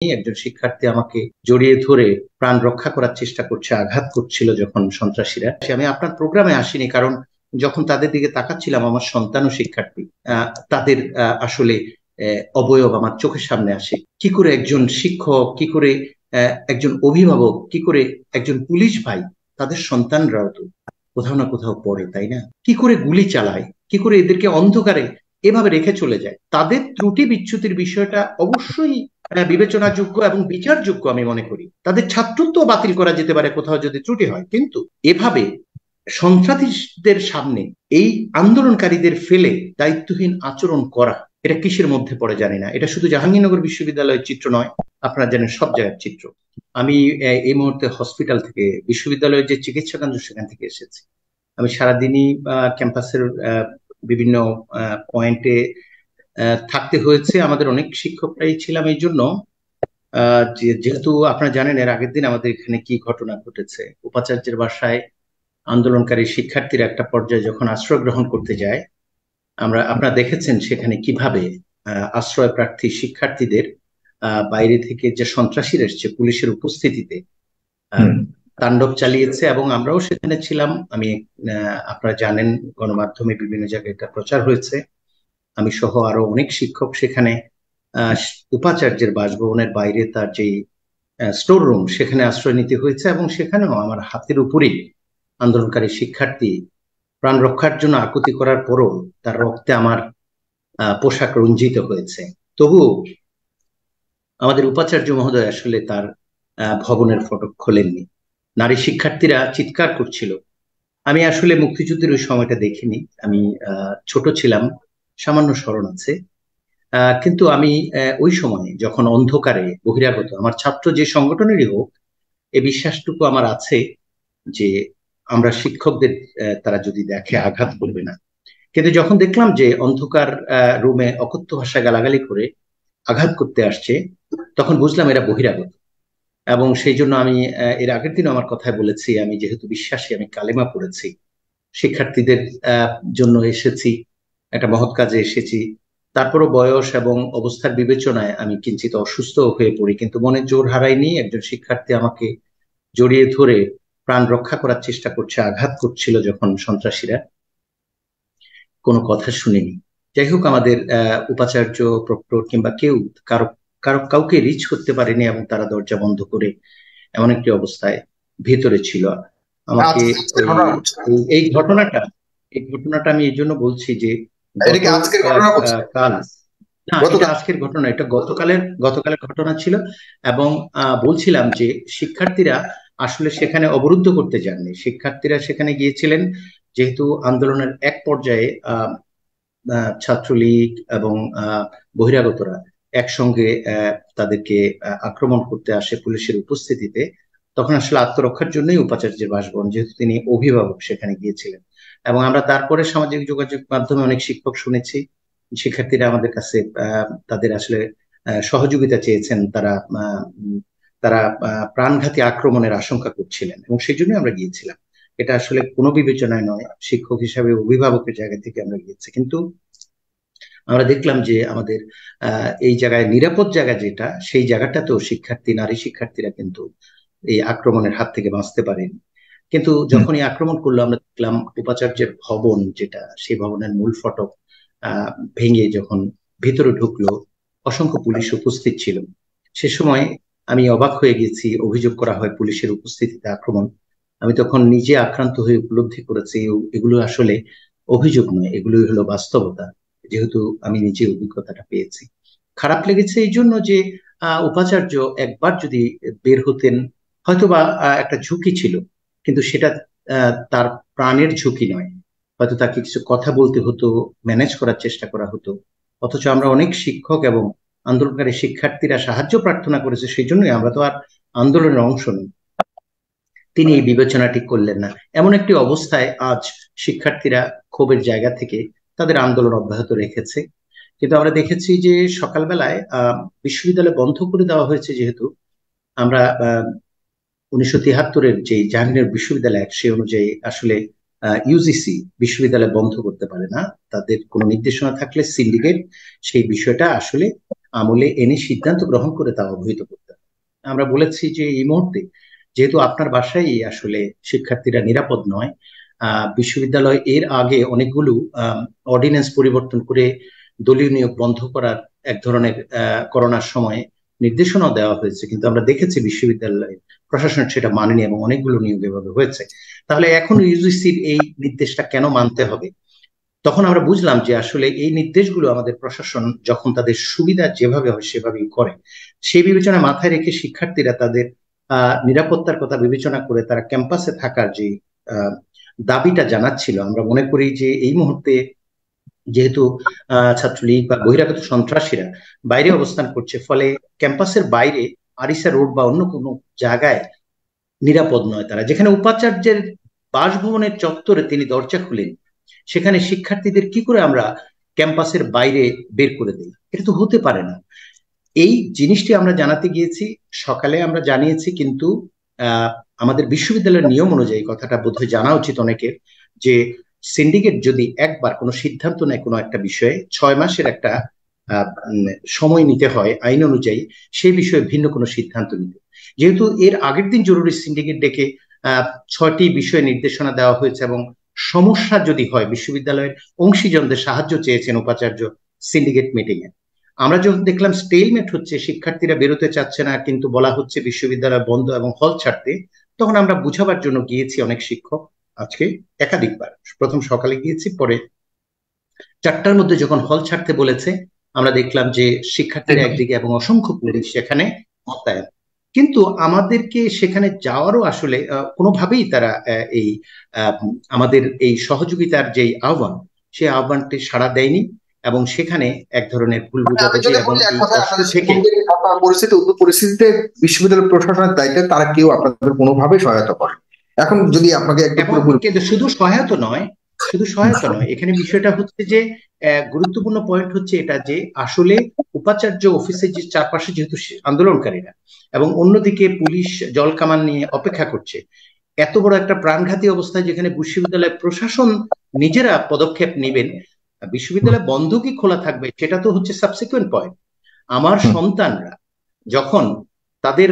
একজন শিক্ষার্থী আমাকে জড়িয়ে ধরে প্রাণ রক্ষা করার চেষ্টা করছে, আঘাত করছিল যখন সন্ত্রাসীরা। আমি আপনার প্রোগ্রামে আসিনি কারণ যখন তাদের দিকে তাকাচ্ছিলাম আমার সন্তানও শিক্ষার্থী, তাদের আসলে অবয়ব আমার চোখের সামনে আসে। কি করে একজন শিক্ষক, কি করে একজন অভিভাবক, কি করে একজন পুলিশ ভাই, তাদের সন্তানরাও তো কোথাও না কোথাও পড়ে, তাই না? কি করে গুলি চালায়, কি করে এদেরকে অন্ধকারে এভাবে রেখে চলে যায়। তাদের ত্রুটি বিচ্যুতির বিষয়টা অবশ্যই বিবেচনাযোগ্য এবং বিচারযোগ্য আমি মনে করি। তাদের ছাত্রত্ব বাতিল করা যেতে পারে কোথাও যদি ত্রুটি হয়, কিন্তু এভাবে সন্ত্রাসীদের সামনে এই আন্দোলনকারীদের ফেলে দায়িত্বহীন আচরণ করা, এটা কিসের মধ্যে পড়ে জানি না। এটা শুধু জাহাঙ্গীরনগর বিশ্ববিদ্যালয়ের চিত্র নয়, আপনারা জানেন সব জায়গার চিত্র। আমি এই মুহূর্তে হসপিটাল থেকে, বিশ্ববিদ্যালয়ের যে চিকিৎসা কেন্দ্র সেখান থেকে এসেছি। আমি সারাদিনই ক্যাম্পাসের বিভিন্ন পয়েন্টে থাকতে হয়েছে। আমাদের অনেক শিক্ষকরাই ছিলাম এই জন্য, যেহেতু আপনারা জানেন এর আগের দিন আমাদের এখানে কি ঘটনা ঘটেছে। উপাচার্যের বাসায় আন্দোলনকারী শিক্ষার্থীরা একটা পর্যায়ে যখন আশ্রয় গ্রহণ করতে যায়, আপনারা দেখেছেন সেখানে কিভাবে আশ্রয় প্রার্থী শিক্ষার্থীদের বাইরে থেকে যে সন্ত্রাসীরা এসছে পুলিশের উপস্থিতিতে তাণ্ডব চালিয়েছে, এবং আমরাও সেখানে ছিলাম। আপনারা জানেন গণমাধ্যমে বিভিন্ন জায়গায় এটা প্রচার হয়েছে। আমি সহ আরো অনেক শিক্ষক সেখানে উপাচার্যের বাসভবনের বাইরে তার যে স্টোর রুম সেখানে আশ্রয় নিতে হয়েছে, এবং সেখানেও আমার হাতের উপরেই আন্দোলনকারী শিক্ষার্থী প্রাণ রক্ষার জন্য আকুতি করার পরও তার রক্তে আমার পোশাক রঞ্জিত হয়েছে। তবু আমাদের উপাচার্য মহোদয় আসলে তার ভবনের ফটক খোলেননি। নারী শিক্ষার্থীরা চিৎকার করছিল। আমি আসলে মুক্তিযুদ্ধের ওই সময়টা দেখিনি, আমি ছোট ছিলাম, সামান্য স্মরণ আছে। কিন্তু আমি ওই সময় যখন অন্ধকারে বহিরাগত আমার ছাত্র যে সংগঠনেরই হোক, এই বিশ্বাসটুকু আমার আছে যে আমরা শিক্ষকদের তারা যদি দেখে আঘাত করবে না। কিন্তু যখন দেখলাম যে অন্ধকার রুমে অকথ্য ভাষা গালাগালি করে আঘাত করতে আসছে, তখন বুঝলাম এরা বহিরাগত। এবং সেই জন্য আমি এর আগের দিন আমার কথায় বলেছি, আমি যেহেতু বিশ্বাসী, আমি কালেমা পড়েছি, শিক্ষার্থীদের জন্য এসেছি, একটা মহৎ কাজে এসেছি। তারপরও বয়স এবং অবস্থার বিবেচনায় আমি কিঞ্চিত অসুস্থ হয়ে পড়ি, কিন্তু মনে জোর হারাইনি। একজন শিক্ষার্থী আমাকে জড়িয়ে ধরে প্রাণ রক্ষা করার চেষ্টা করছে, আঘাত করছিল যখন সন্ত্রাসীরা, কোনো কথা শুনিনি। যাই হোক, আমাদের উপাচার্য, প্রক্টর কিংবা কেউ কারো কাউকে রিচ করতে পারেনি, এবং তারা দরজা বন্ধ করে এমন একটি অবস্থায় ভেতরে ছিল। আমাকে এই ঘটনাটা আমি এই জন্য বলছি যে কাল না, এটা আজকের ঘটনা, এটা গতকালের ঘটনা ছিল। এবং বলছিলাম যে শিক্ষার্থীরা আসলে সেখানে অবরুদ্ধ করতে যাননি। শিক্ষার্থীরা সেখানে গিয়েছিলেন যেহেতু আন্দোলনের এক পর্যায়ে ছাত্রলীগ এবং বহিরাগতরা একসঙ্গে তাদেরকে আক্রমণ করতে আসে পুলিশের উপস্থিতিতে। তখন আসলে আত্মরক্ষার জন্যই উপাচার্যের বাসভবন, যেহেতু তিনি অভিভাবক, সেখানে গিয়েছিলেন। এবং আমরা তারপরে সামাজিক যোগাযোগ মাধ্যমে অনেক শিক্ষক শুনেছি, শিক্ষার্থীরা আমাদের কাছে তাদের আসলে সহযোগিতা চেয়েছেন। তারা প্রাণঘাতী আক্রমণের আশঙ্কা করছিলেন, এবং সেই জন্যই আমরা গিয়েছিলাম। এটা আসলে কোনো বিবেচনায় নয়, শিক্ষক হিসাবে অভিভাবকের জায়গা থেকে আমরা গিয়েছি। কিন্তু আমরা দেখলাম যে আমাদের এই জায়গায় নিরাপদ জায়গা যেটা, সেই জায়গাটাতেও নারী শিক্ষার্থীরা কিন্তু এই আক্রমণের হাত থেকে বাঁচতে পারেনি। কিন্তু যখন এই আক্রমণ করলো, আমরা দেখলাম উপাচার্যের ভবন যেটা, সেই ভবনের মূল ফটক ভেঙে যখন ভিতরে ঢুকলো, অসংখ্য পুলিশ উপস্থিত ছিল। সে সময় আমি অবাক হয়ে গেছি। অভিযোগ করা হয় পুলিশের উপস্থিতিতে আক্রমণ। আমি তখন নিজে আক্রান্ত হয়ে উপলব্ধি করেছি এগুলো আসলে অভিযোগ নয়, এগুলোই হলো বাস্তবতা, যেহেতু আমি নিজে অভিজ্ঞতাটা পেয়েছি। খারাপ লেগেছে এই জন্য যে উপাচার্য একবার যদি বের হতেন, হয়তোবা একটা ঝুঁকি ছিল, কিন্তু সেটা তার প্রাণের ঝুঁকি নয়। হয়তো তাকে কিছু কথা বলতে হতো, ম্যানেজ করার চেষ্টা করা হতো। অথচ আমরা অনেক শিক্ষক এবং আন্দোলনকারী শিক্ষার্থীরা সাহায্য প্রার্থনা করেছে, সেই জন্যই আমরা তো আর আন্দোলনের অংশ নই। তিনি এই বিবেচনাটি করলেন না। এমন একটি অবস্থায় আজ শিক্ষার্থীরা ক্ষোভের জায়গা থেকে তাদের আন্দোলন অব্যাহত রেখেছে। কিন্তু আমরা দেখেছি যে সকালবেলায় বিশ্ববিদ্যালয় বন্ধ করে দেওয়া হয়েছে, যেহেতু আমরা 1973-এর যে জাহাঙ্গীরনগর বিশ্ববিদ্যালয় সে অনুযায়ী আসলে ইউজিসি বিশ্ববিদ্যালয় বন্ধ করতে পারে না। তাদের কোনো নির্দেশনা থাকলে সিন্ডিকেট সেই বিষয়টা আসলে আমলে এনে সিদ্ধান্ত গ্রহণ করে তা অবহিত করতে হবে। আমরা বলেছি যে এই মুহূর্তে যেহেতু আপনার বাসায় আসলে শিক্ষার্থীরা নিরাপদ নয়, বিশ্ববিদ্যালয় এর আগে অনেকগুলো অর্ডিন্যান্স পরিবর্তন করে দলীয় নিয়োগ বন্ধ করার এক ধরনের করোনার সময় নির্দেশনাও দেওয়া হয়েছে, কিন্তু আমরা দেখেছি বিশ্ববিদ্যালয় প্রশাসন সেটা মানেনি এবং অনেকগুলো নিয়োগ এভাবে হয়েছে। তাহলে এখন ইউজিসির এই নির্দেশটা কেন মানতে হবে? তখন আমরা বুঝলাম যে আসলে এই নির্দেশগুলো আমাদের প্রশাসন যখন তাদের সুবিধা যেভাবে হয় সেভাবেই করে। সেই বিবেচনা মাথায় রেখে শিক্ষার্থীরা তাদের নিরাপত্তার কথা বিবেচনা করে তারা ক্যাম্পাসে থাকার যে দাবিটা জানাচ্ছিল, আমরা মনে করি যে এই মুহূর্তে যেহেতু ছাত্রলীগ বা বহিরাগত সন্ত্রাসীরা বাইরে অবস্থান করছে, ফলে ক্যাম্পাসের বাইরে আরিসা রোড বা অন্য কোনো জায়গায় নিরাপদ নয় তারা। যেখানে উপাচার্যের বাসভবনের চত্বরে তিনি দরজা খুলেন, সেখানে শিক্ষার্থীদের কি করে আমরা ক্যাম্পাসের বাইরে বের করে দিই? এটা তো হতে পারে না। এই জিনিসটি আমরা জানাতে গিয়েছি, সকালে আমরা জানিয়েছি, কিন্তু আমাদের বিশ্ববিদ্যালয়ের নিয়ম অনুযায়ী কথাটা বোধহয় জানা উচিত অনেকের, যে সিন্ডিকেট যদি একবার কোনো সিদ্ধান্ত নেয় কোনো একটা বিষয়ে 6 মাসের একটা সময় নিতে হয় আইন অনুযায়ী সেই বিষয়ে ভিন্ন কোনো সিদ্ধান্ত নিতে। যেহেতু এর আগের দিন জরুরি সিন্ডিকেট ডেকে 6টি বিষয়ে নির্দেশনা দেওয়া হয়েছে এবং সমস্যা যদি হয় বিশ্ববিদ্যালয়ের অংশীজনদের সাহায্য চেয়েছেন উপাচার্য সিন্ডিকেট মিটিং এ। আমরা যখন দেখলাম স্টেলমেট হচ্ছে, শিক্ষার্থীরা বেরোতে চাচ্ছে না কিন্তু বলা হচ্ছে বিশ্ববিদ্যালয় বন্ধ এবং হল ছাড়তে, তখন আমরা বুঝাবার জন্য গিয়েছি অনেক শিক্ষক, আজকে একাধিকবার, প্রথম সকালে গিয়েছি, পরে 4টার মধ্যে যখন হল ছাড়তে বলেছে আমরা দেখলাম যে শিক্ষার্থীরা একদিকে এবং অসংখ্য পুলিশ সেখানে মোতায়েন। কিন্তু আমাদেরকে সেখানে যাওয়ারও আসলে কোনোভাবেই তারা এই আমাদের এই সহযোগিতার যে আহ্বান, সেই আহ্বানটি সাড়া দেয়নি এবং সেখানে এক ধরনের ভুল বোঝাবুঝি এবং পরিস্থিতিতে বিশ্ববিদ্যালয় প্রশাসনের দায়িত্বে তারা কেউ আপনাদের কোনোভাবে সহায়তা করে। এখন যদি আপনাকে কিন্তু শুধু সহায়তা নয়, এখানে বিষয়টা হচ্ছে যে গুরুত্বপূর্ণ পয়েন্ট হচ্ছে এটা যে আসলে উপাচার্য অফিসের যে চারপাশে যেহেতু আন্দোলনকারীরা এবং অন্যদিকে পুলিশ জল কামান নিয়ে অপেক্ষা করছে, এত বড় একটা প্রাণঘাতী অবস্থায় যেখানে বিশ্ববিদ্যালয় প্রশাসন নিজেরা পদক্ষেপ নেবেন, বিশ্ববিদ্যালয় বন্ধ কি খোলা থাকবে সেটা তো হচ্ছে সাবসিকুয়েন্ট পয়েন্ট। আমার সন্তানরা যখন তাদের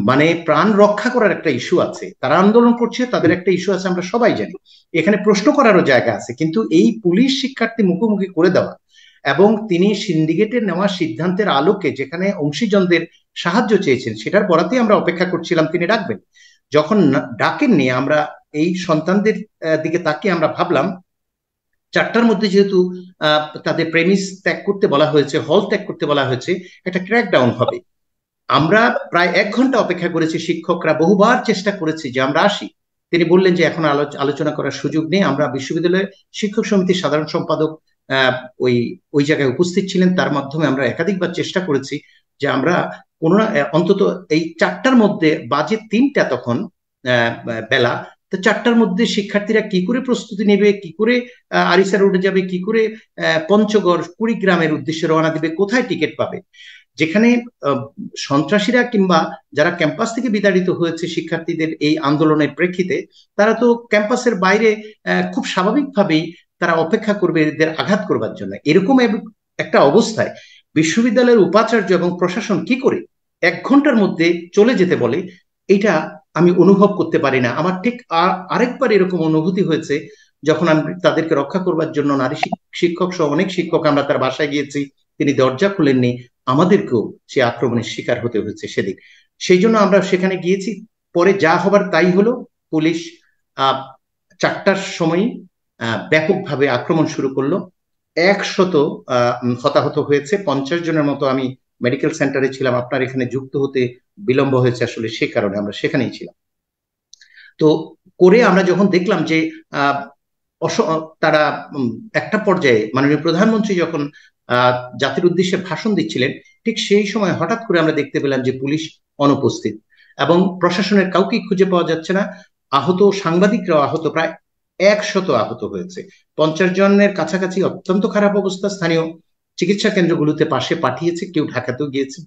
মানে প্রাণ রক্ষা করার একটা ইস্যু আছে, তারা আন্দোলন করছে, তাদের একটা ইস্যু আছে, আমরা সবাই জানি, এখানে প্রশ্ন করারও জায়গা আছে, কিন্তু এই পুলিশ শিক্ষার্থী মুখোমুখি করে দেওয়া এবং তিনি সিন্ডিকেটের নেওয়া সিদ্ধান্তের আলোকে যেখানে অংশীজনদের সাহায্য চেয়েছেন সেটার পরাতেই আমরা অপেক্ষা করছিলাম তিনি ডাকবেন। যখন ডাকেননি, আমরা এই সন্তানদের দিকে তাকিয়ে আমরা ভাবলাম 4টার মধ্যে যেহেতু তাদের প্রেমিস ত্যাগ করতে বলা হয়েছে, হল ত্যাগ করতে বলা হয়েছে, একটা ক্র্যাকডাউন হবে। আমরা প্রায় 1 ঘন্টা অপেক্ষা করেছি, শিক্ষকরা বহুবার চেষ্টা করেছি যে আমরা আসি, তিনি বললেন যে এখন আলোচনা করার সুযোগ নেই। আমরা বিশ্ববিদ্যালয়ের শিক্ষক সমিতির সাধারণ সম্পাদক ওই জায়গায় উপস্থিত ছিলেন, তার মাধ্যমে আমরা একাধিকবার চেষ্টা করেছি যে আমরা কোনো অন্তত এই 4টার মধ্যে, বাজে 3টা তখন বেলা, তো 4টার মধ্যে শিক্ষার্থীরা কি করে প্রস্তুতি নেবে, কি করে আরিসা রোডে যাবে, কি করে পঞ্চগড় কুড়িগ্রামের উদ্দেশ্যে রওনা দিবে, কোথায় টিকিট পাবে, যেখানে সন্ত্রাসীরা কিংবা যারা ক্যাম্পাস থেকে বিতাড়িত হয়েছে শিক্ষার্থীদের এই আন্দোলনের প্রেক্ষিতে, তারা তো ক্যাম্পাসের বাইরে খুব স্বাভাবিকভাবেই তারা অপেক্ষা করবে এদের আঘাত করবার জন্য। এরকম একটা অবস্থায় বিশ্ববিদ্যালয়ের উপাচার্য এবং প্রশাসন কি করে 1 ঘন্টার মধ্যে চলে যেতে বলে, এটা আমি অনুভব করতে পারি না। আমার ঠিক আরেকবার এরকম অনুভূতি হয়েছে যখন আমি তাদেরকে রক্ষা করবার জন্য নারী শিক্ষক সহ অনেক শিক্ষক আমরা তার বাসায় গিয়েছি, তিনি দরজা খুলেননি, আমাদেরকেও সে আক্রমণের শিকার হতে হয়েছে সেদিন। সেই জন্য আমরা সেখানে গিয়েছি, পরে যা হবার তাই হলো। পুলিশ 4টার সময় ব্যাপকভাবে আক্রমণ শুরু করলো, 100 হতাহত হয়েছে, 50 জনের মতো। আমি মেডিকেল সেন্টারে ছিলাম, আপনার এখানে যুক্ত হতে বিলম্ব হয়েছে আসলে সে কারণে আমরা সেখানেই ছিলাম। তো করে আমরা যখন দেখলাম যে তারা একটা পর্যায়ে মাননীয় প্রধানমন্ত্রী যখন জাতির উদ্দেশ্যে ভাষণ দিচ্ছিলেন, ঠিক সেই সময় হঠাৎ করে আমরা দেখতে পেলাম যে পুলিশ অনুপস্থিত এবং প্রশাসনের কাউকেই খুঁজে পাওয়া যাচ্ছে না। আহত সাংবাদিকরাও আহত, প্রায় 100 আহত হয়েছে, 50 জনের কাছাকাছি। অত্যন্ত খারাপ অবস্থা, স্থানীয় চিকিৎসা কেন্দ্রগুলোতে পাশে পাঠিয়েছে, কেউ ঢাকাতেও গিয়েছে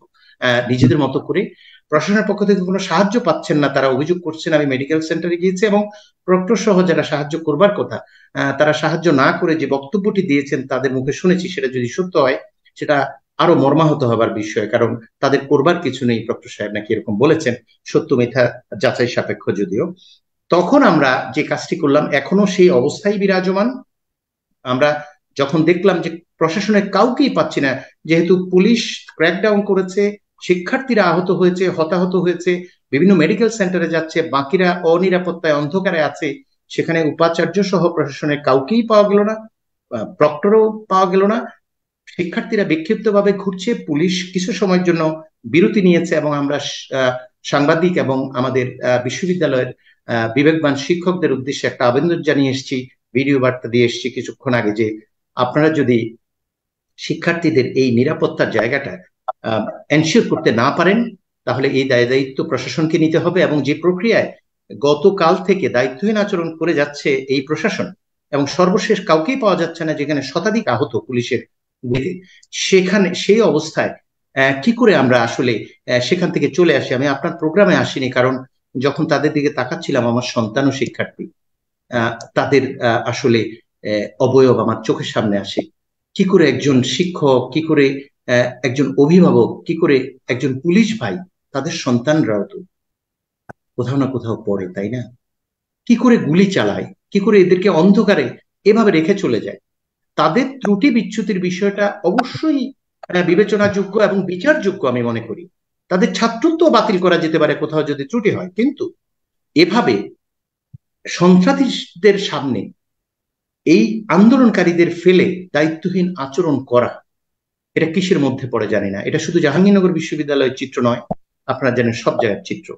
নিজেদের মতো করে। প্রশাসনের পক্ষ থেকে কোনো সাহায্য পাচ্ছেন না, তারা অভিযোগ করছেন। আমি মেডিকেল সেন্টারে গিয়েছি এবং প্রক্টর সহ যারা সাহায্য করবার কথা তারা সাহায্য না করে যে বক্তব্যটি দিয়েছেন তাদের মুখে শুনেছি, সেটা যদি সত্য হয় সেটা আরো মর্মাহত হবার বিষয়, কারণ তাদের করবার কিছু নেই, প্রক্টর সাহেব নাকি এরকম বলেছেন, সত্য মিথ্যা যাচাই সাপেক্ষ যদিও। তখন আমরা যে কাজটি করলাম, এখনো সেই অবস্থায় বিরাজমান। আমরা যখন দেখলাম যে প্রশাসনের কাউকেই পাচ্ছি না, যেহেতু পুলিশ ক্র্যাকডাউন করেছে, শিক্ষার্থীরা আহত হয়েছে, হতাহত হয়েছে, বিভিন্ন মেডিকেল সেন্টারে যাচ্ছে, বাকিরা অনিরাপত্তায় অন্ধকারে আছে, সেখানে উপাচার্য সহ প্রশাসনের কাউকেই পাওয়া গেল না, প্রক্টরও পাওয়া গেল না। শিক্ষার্থীরা বিক্ষিপ্তভাবে ঘুরছে, পুলিশ কিছু সময়ের জন্য বিরতি নিয়েছে, এবং আমরা সাংবাদিক এবং আমাদের বিশ্ববিদ্যালয়ের বিবেকবান শিক্ষকদের উদ্দেশ্যে একটা আবেদন জানিয়ে এসেছি, ভিডিও বার্তা দিয়ে এসেছি কিছুক্ষণ আগে, যে আপনারা যদি শিক্ষার্থীদের এই নিরাপত্তার জায়গাটা এনশিওর করতে না পারেন, তাহলে এই দায় দায়িত্ব প্রশাসনকে নিতে হবে। এবং যে প্রক্রিয়ায় গতকাল থেকে দায়িত্বহীন আচরণ করে যাচ্ছে এই প্রশাসন, এবং সর্বশেষ কাউকেই পাওয়া যাচ্ছে না, যেখানে শতাধিক আহত পুলিশের দিকে, সেখানে সেই অবস্থায় কি করে আমরা আসলে সেখান থেকে চলে আসি? আমি আপনার প্রোগ্রামে আসিনি, কারণ যখন তাদের দিকে তাকাচ্ছিলাম, আমার সন্তান ও শিক্ষার্থী, তাদের আসলে অবয়ব আমার চোখের সামনে আসে। কি করে একজন শিক্ষক, কি করে একজন অভিভাবক, কি করে একজন পুলিশ ভাই, তাদের সন্তানরাও তো কোথাও না কোথাও পড়ে, তাই না? কি করে গুলি চালায়, কি করে এদেরকে অন্ধকারে এভাবে রেখে চলে যায়? তাদের ত্রুটি বিচ্যুতির বিষয়টা অবশ্যই বিবেচনাযোগ্য এবং বিচারযোগ্য আমি মনে করি। তাদের ছাত্রত্ব বাতিল করা যেতে পারে কোথাও যদি ত্রুটি হয়, কিন্তু এভাবে সন্ত্রাসীদের সামনে এই আন্দোলনকারীদের ফেলে দায়িত্বহীন আচরণ করা, এটা কিসের মধ্যে পড়ে জানি না। এটা শুধু জাহাঙ্গীরনগর বিশ্ববিদ্যালয়ের চিত্র নয়, আপনারা জানেন সব জায়গার চিত্র।